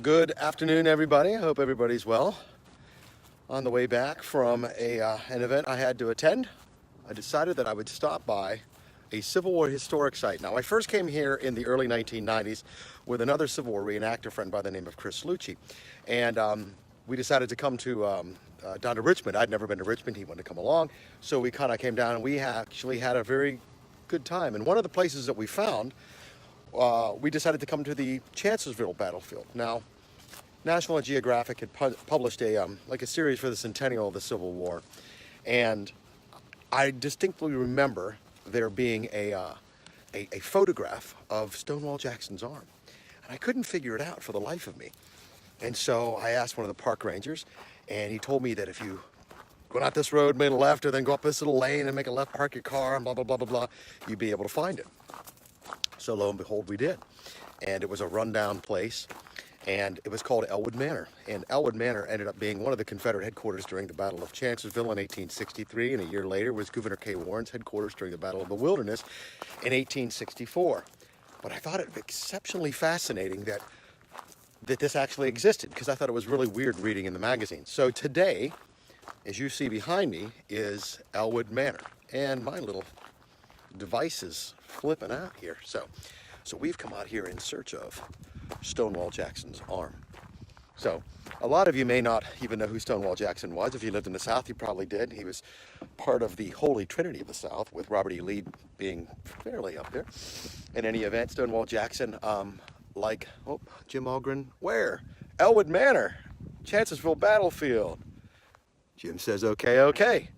Good afternoon, everybody. I hope everybody's well. On the way back from an event I had to attend, I decided that I would stop by a Civil War historic site. Now, I first came here in the early 1990s with another Civil War reenactor friend by the name of Chris Lucci. And we decided to come down to Richmond. I'd never been to Richmond. He wanted to come along. So we kind of came down and we actually had a very good time. And one of the places that we found, we decided to come to the Chancellorsville battlefield. Now, National Geographic had published a series for the centennial of the Civil War, and I distinctly remember there being a photograph of Stonewall Jackson's arm, and I couldn't figure it out for the life of me. And so I asked one of the park rangers, and he told me that if you go out this road, make a left, or then go up this little lane and make a left, park your car, and blah, blah, blah, blah, blah, you'd be able to find it. So lo and behold, we did. And it was a rundown place, and it was called Ellwood Manor. And Ellwood Manor ended up being one of the Confederate headquarters during the Battle of Chancellorsville in 1863, and a year later was Governor K. Warren's headquarters during the Battle of the Wilderness in 1864. But I thought it exceptionally fascinating that this actually existed, because I thought it was really weird reading in the magazine. So today, as you see behind me, is Ellwood Manor, and my little device is flipping out here. So we've come out here in search of Stonewall Jackson's arm. So a lot of you may not even know who Stonewall Jackson was. If you lived in the South, you probably did. He was part of the Holy Trinity of the South, with Robert E. Lee being fairly up there. In any event, Stonewall Jackson, Jim Algren, where? Ellwood Manor, Chancellorsville battlefield. Jim says, okay.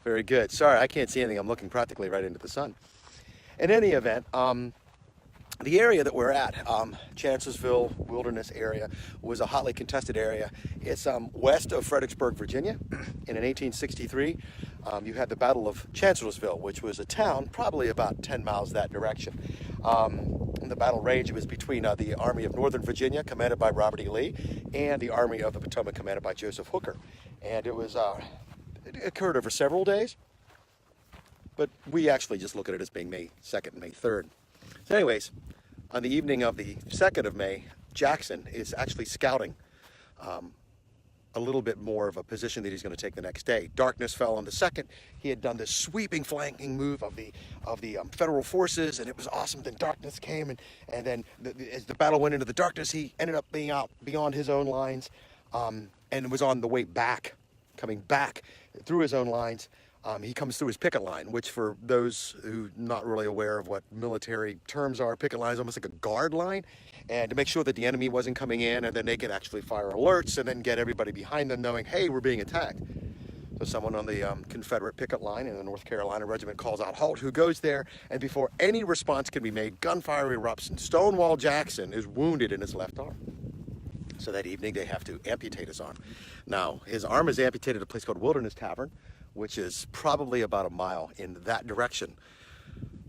Very good. Sorry, I can't see anything. I'm looking practically right into the sun. In any event, the area that we're at, Chancellorsville Wilderness area, was a hotly contested area. It's west of Fredericksburg, Virginia. And in 1863, you had the Battle of Chancellorsville, which was a town probably about 10 miles that direction. In the battle range, it was between the Army of Northern Virginia, commanded by Robert E. Lee, and the Army of the Potomac, commanded by Joseph Hooker. And it occurred over several days, but we actually just look at it as being May 2nd and May 3rd. So anyways, on the evening of the 2nd of May, Jackson is actually scouting a little bit more of a position that he's going to take the next day. Darkness fell on the 2nd. He had done this sweeping flanking move of the federal forces, and it was awesome. Then darkness came, and then as the battle went into the darkness, he ended up being out beyond his own lines, and was on the way back, coming back through his own lines. He comes through his picket line, which, for those who are not really aware of what military terms are, picket line is almost like a guard line, and to make sure that the enemy wasn't coming in, and then they could actually fire alerts and then get everybody behind them knowing, hey, we're being attacked. So someone on the Confederate picket line in the North Carolina regiment calls out halt, who goes there, and before any response can be made, gunfire erupts, and Stonewall Jackson is wounded in his left arm. So that evening they have to amputate his arm. Now, his arm is amputated at a place called Wilderness Tavern, which is probably about a mile in that direction.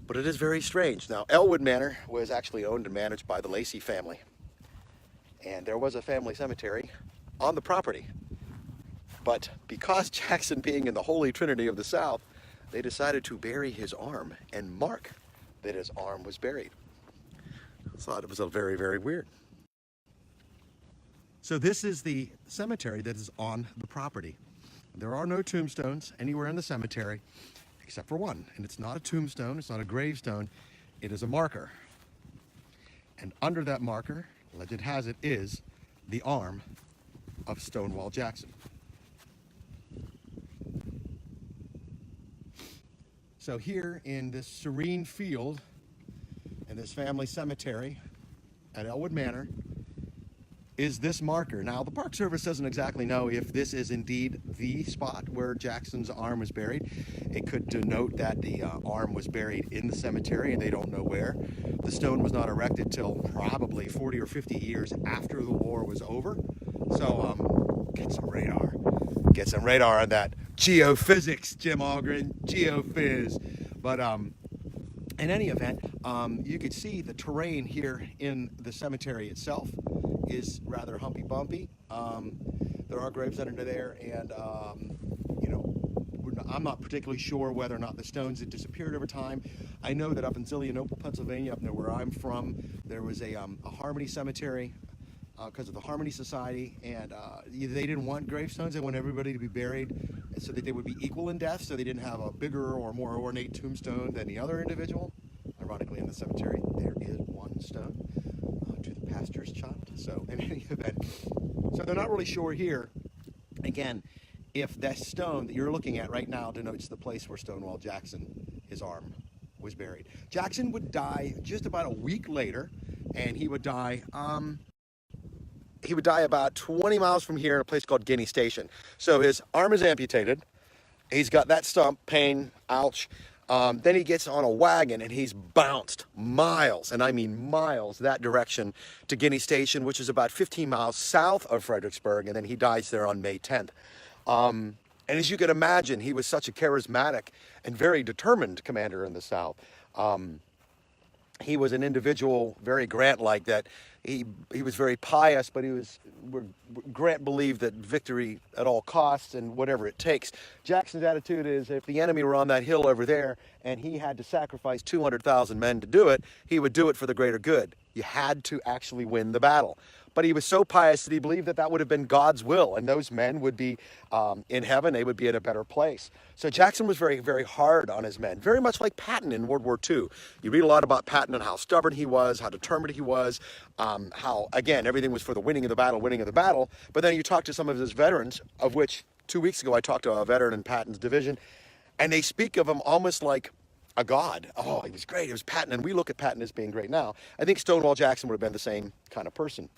But it is very strange. Now, Ellwood Manor was actually owned and managed by the Lacey family. And there was a family cemetery on the property. But because Jackson being in the Holy Trinity of the South, they decided to bury his arm and mark that his arm was buried. I thought it was very, very weird. So this is the cemetery that is on the property. There are no tombstones anywhere in the cemetery except for one. And it's not a tombstone, it's not a gravestone, it is a marker. And under that marker, legend has it, is the arm of Stonewall Jackson. So here in this serene field, in this family cemetery at Ellwood Manor, is this marker. Now, the Park Service doesn't exactly know if this is indeed the spot where Jackson's arm was buried. It could denote that the arm was buried in the cemetery and they don't know where. The stone was not erected till probably 40 or 50 years after the war was over. So get some radar. Get some radar on that geophysics, Jim Algren, geophys. But in any event, you could see the terrain here in the cemetery itself is rather humpy-bumpy. There are graves under there, and I'm not particularly sure whether or not the stones had disappeared over time. I know that up in Zillionople, Pennsylvania, up near where I'm from, there was a Harmony cemetery because of the Harmony Society, and they didn't want gravestones. They wanted everybody to be buried so that they would be equal in death, so they didn't have a bigger or more ornate tombstone than the other individual. Ironically, in the cemetery, there is one stone to the pastor's child. So in any event, so they're not really sure here, again, if that stone that you're looking at right now denotes the place where Stonewall Jackson, his arm, was buried. Jackson would die just about a week later, and he would die about 20 miles from here in a place called Guinea Station. So his arm is amputated. He's got that stump, pain, ouch. Then he gets on a wagon and he's bounced miles, and I mean miles, that direction to Guinea Station, which is about 15 miles south of Fredericksburg, and then he dies there on May 10th. And as you can imagine, he was such a charismatic and very determined commander in the South. He was an individual, very Grant-like, that he was very pious, but Grant believed that victory at all costs and whatever it takes. Jackson's attitude is if the enemy were on that hill over there and he had to sacrifice 200,000 men to do it, he would do it for the greater good. You had to actually win the battle. But he was so pious that he believed that that would have been God's will, and those men would be in heaven. They would be in a better place. So Jackson was very, very hard on his men, very much like Patton in World War II. You read a lot about Patton and how stubborn he was, how determined he was, how, again, everything was for the winning of the battle. But then you talk to some of his veterans, of which 2 weeks ago I talked to a veteran in Patton's division, and they speak of him almost like a god. Oh, he was great. It was Patton, and we look at Patton as being great now. I think Stonewall Jackson would have been the same kind of person.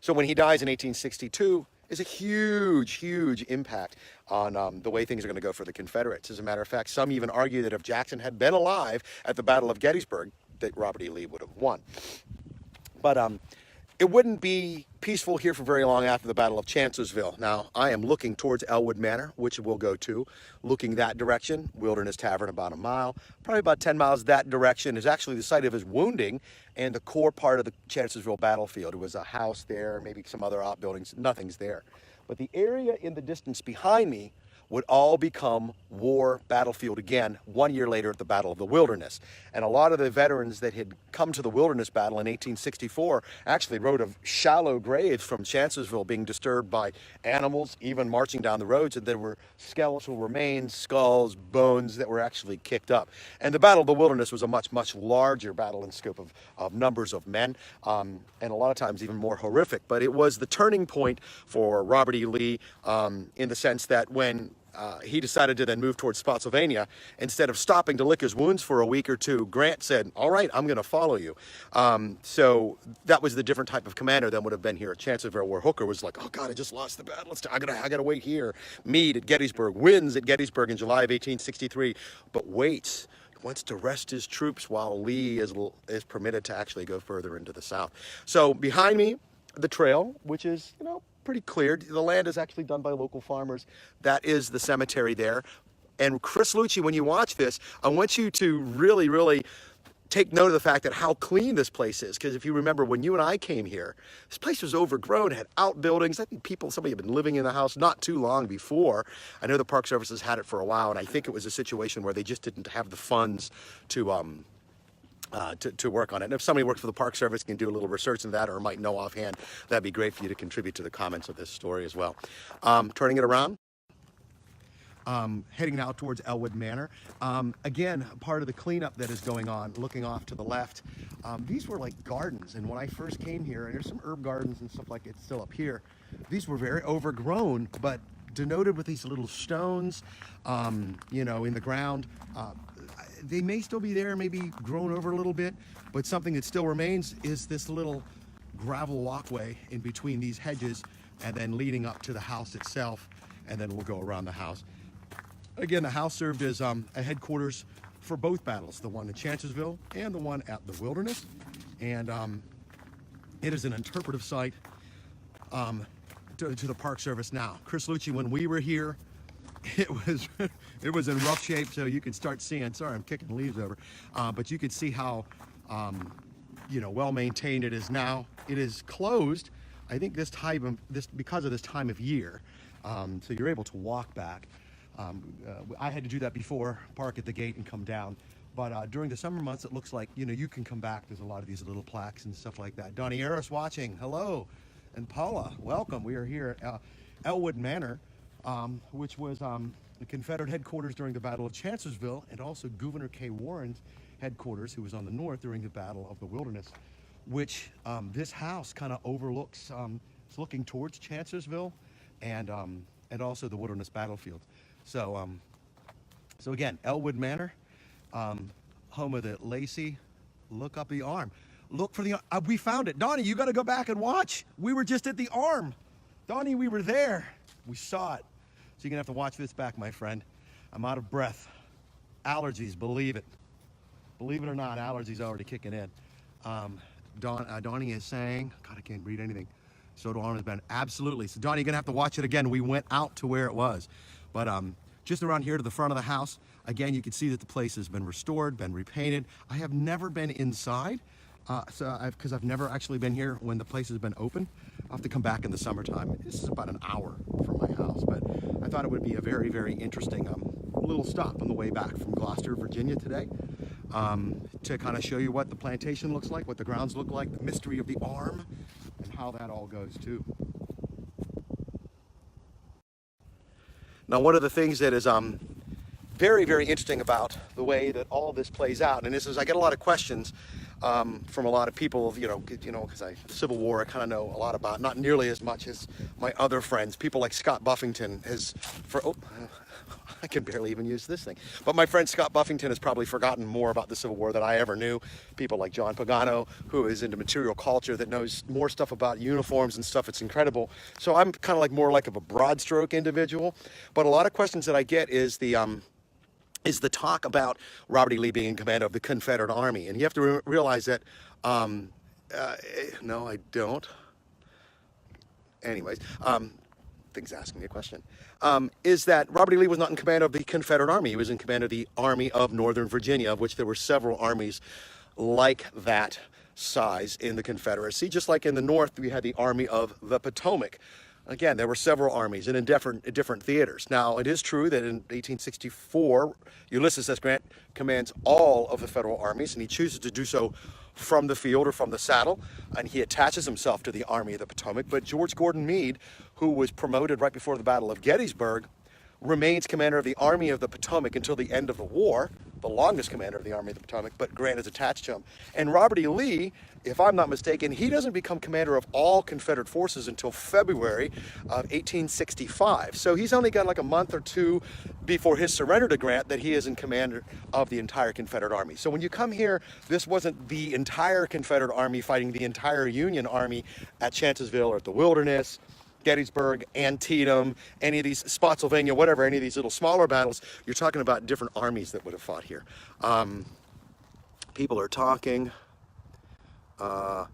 So when he dies in 1862, is a huge, huge impact on the way things are going to go for the Confederates. As a matter of fact, some even argue that if Jackson had been alive at the Battle of Gettysburg, that Robert E. Lee would have won. But it wouldn't be peaceful here for very long after the Battle of Chancellorsville. Now, I am looking towards Ellwood Manor, which we'll go to. Looking that direction, Wilderness Tavern about a mile. Probably about 10 miles that direction is actually the site of his wounding and the core part of the Chancellorsville battlefield. It was a house there, maybe some other outbuildings. Nothing's there. But the area in the distance behind me would all become war battlefield again 1 year later at the Battle of the Wilderness. And a lot of the veterans that had come to the Wilderness Battle in 1864 actually wrote of shallow graves from Chancellorsville being disturbed by animals, even marching down the roads, and there were skeletal remains, skulls, bones that were actually kicked up. And the Battle of the Wilderness was a much, much larger battle in scope of numbers of men, and a lot of times even more horrific. But it was the turning point for Robert E. Lee in the sense that when he decided to then move towards Spotsylvania, instead of stopping to lick his wounds for a week or two, Grant said, all right, I'm going to follow you. So that was the different type of commander than would have been here at Chancellorsville, where Hooker was like, oh God, I just lost the battle. I gotta wait here. Meade at Gettysburg, wins at Gettysburg in July of 1863, but waits, wants to rest his troops while Lee is permitted to actually go further into the South. So behind me, the trail, which is, pretty cleared. The land is actually done by local farmers. That is the cemetery there. And Chris Lucci, when you watch this, I want you to really, really take note of the fact that how clean this place is. Because if you remember when you and I came here, this place was overgrown, had outbuildings. I think somebody had been living in the house not too long before. I know the Park Service has had it for a while, and I think it was a situation where they just didn't have the funds to work on it. And if somebody works for the Park Service can do a little research in that or might know offhand, that'd be great for you to contribute to the comments of this story as well. Turning it around, heading now towards Ellwood Manor. Again, part of the cleanup that is going on, looking off to the left, these were like gardens. And when I first came here, and there's some herb gardens and stuff like it still up here, these were very overgrown, but denoted with these little stones, in the ground. They may still be there, maybe grown over a little bit, but something that still remains is this little gravel walkway in between these hedges and then leading up to the house itself, and then we'll go around the house. Again, the house served as a headquarters for both battles, the one at Chancellorsville and the one at the Wilderness, and it is an interpretive site to the Park Service now. Chris Lucci, when we were here, it was in rough shape, so you can start seeing, sorry, I'm kicking leaves over, but you can see how, well maintained it is now. It is closed, I think because of this time of year, so you're able to walk back. I had to do that before, park at the gate and come down. But during the summer months, it looks like, you can come back. There's a lot of these little plaques and stuff like that. Donnie Harris watching, hello. and Paula, welcome. We are here at Ellwood Manor, which was the Confederate headquarters during the Battle of Chancellorsville, and also Governor K. Warren's headquarters, who was on the north during the Battle of the Wilderness, which this house kind of overlooks. It's looking towards Chancellorsville and also the Wilderness battlefield. So, so again, Ellwood Manor, home of the Lacey. Look up the arm. Look for the, we found it. Donnie, you got to go back and watch. We were just at the arm. Donnie, we were there. We saw it. So you're going to have to watch this back, my friend. I'm out of breath. Allergies, believe it. Believe it or not, allergies already kicking in. Donnie is saying, God, I can't read anything. Soda arm has been, absolutely. So Donnie, you're going to have to watch it again. We went out to where it was. But just around here to the front of the house, again, you can see that the place has been restored, been repainted. I have never been inside. Because I've never actually been here when the place has been open. I'll have to come back in the summertime. This is about an hour from my house, but I thought it would be a very, very interesting little stop on the way back from Gloucester, Virginia today, to kind of show you what the plantation looks like, what the grounds look like, the mystery of the arm, and how that all goes too. Now, one of the things that is very, very interesting about the way that all this plays out, and this is, I get a lot of questions from a lot of people, because the Civil War I kind of know a lot about, not nearly as much as my other friends. People like Scott Buffington I can barely even use this thing. But my friend Scott Buffington has probably forgotten more about the Civil War than I ever knew. People like John Pagano, who is into material culture, that knows more stuff about uniforms and stuff. It's incredible. So I'm kind of like more like of a broad stroke individual. But a lot of questions that I get is the talk about Robert E. Lee being in command of the Confederate Army. And you have to realize that, no, I don't. Anyways, things asking me a question. Is that Robert E. Lee was not in command of the Confederate Army. He was in command of the Army of Northern Virginia, of which there were several armies like that size in the Confederacy. Just like in the North, we had the Army of the Potomac. Again, there were several armies and in different theaters. Now, it is true that in 1864, Ulysses S. Grant commands all of the federal armies, and he chooses to do so from the field or from the saddle, and he attaches himself to the Army of the Potomac. But George Gordon Meade, who was promoted right before the Battle of Gettysburg, remains commander of the Army of the Potomac until the end of the war, the longest commander of the Army of the Potomac, but Grant is attached to him. And Robert E. Lee, if I'm not mistaken, he doesn't become commander of all Confederate forces until February of 1865. So he's only got like a month or two before his surrender to Grant that he is in command of the entire Confederate Army. So when you come here, this wasn't the entire Confederate Army fighting the entire Union Army at Chancellorsville or at the Wilderness, Gettysburg, Antietam, any of these, Spotsylvania, whatever, any of these little smaller battles. You're talking about different armies that would have fought here. People are talking.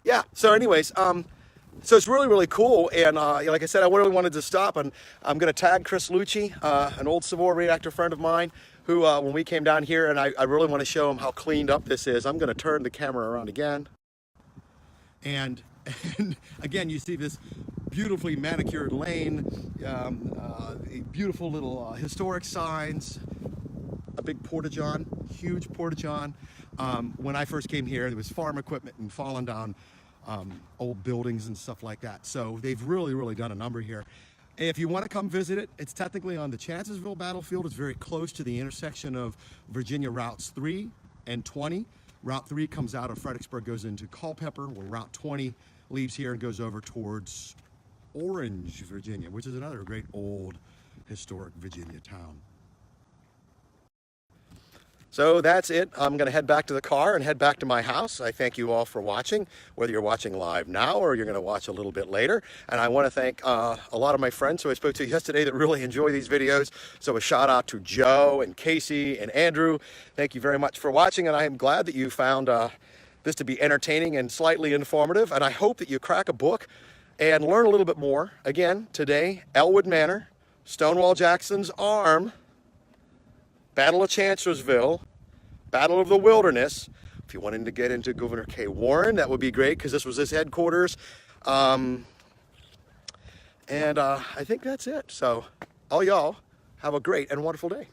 Yeah, so anyways, so it's really, really cool. And like I said, I really wanted to stop, and I'm going to tag Chris Lucci, an old Civil War reenactor friend of mine, who, when we came down here, and I really want to show him how cleaned up this is. I'm going to turn the camera around again. And again, you see this beautifully manicured lane, beautiful little historic signs, a big porta-john, huge porta-john. When I first came here, there was farm equipment and fallen down old buildings and stuff like that. So they've really, really done a number here. If you want to come visit it, it's technically on the Chancellorsville battlefield. It's very close to the intersection of Virginia routes 3 and 20. Route 3 comes out of Fredericksburg, goes into Culpeper, where Route 20 leaves here and goes over towards Orange, Virginia, which is another great old historic Virginia town. So that's it. I'm going to head back to the car and head back to my house. I thank you all for watching, whether you're watching live now or you're going to watch a little bit later. And I want to thank a lot of my friends who I spoke to yesterday that really enjoy these videos. So a shout out to Joe and Casey and Andrew. Thank you very much for watching, and I am glad that you found this to be entertaining and slightly informative. And I hope that you crack a book and learn a little bit more. Again, today, Ellwood Manor, Stonewall Jackson's arm, Battle of Chancellorsville, Battle of the Wilderness. If you wanted to get into Governor K. Warren, that would be great, because this was his headquarters. And I think that's it. So all y'all have a great and wonderful day.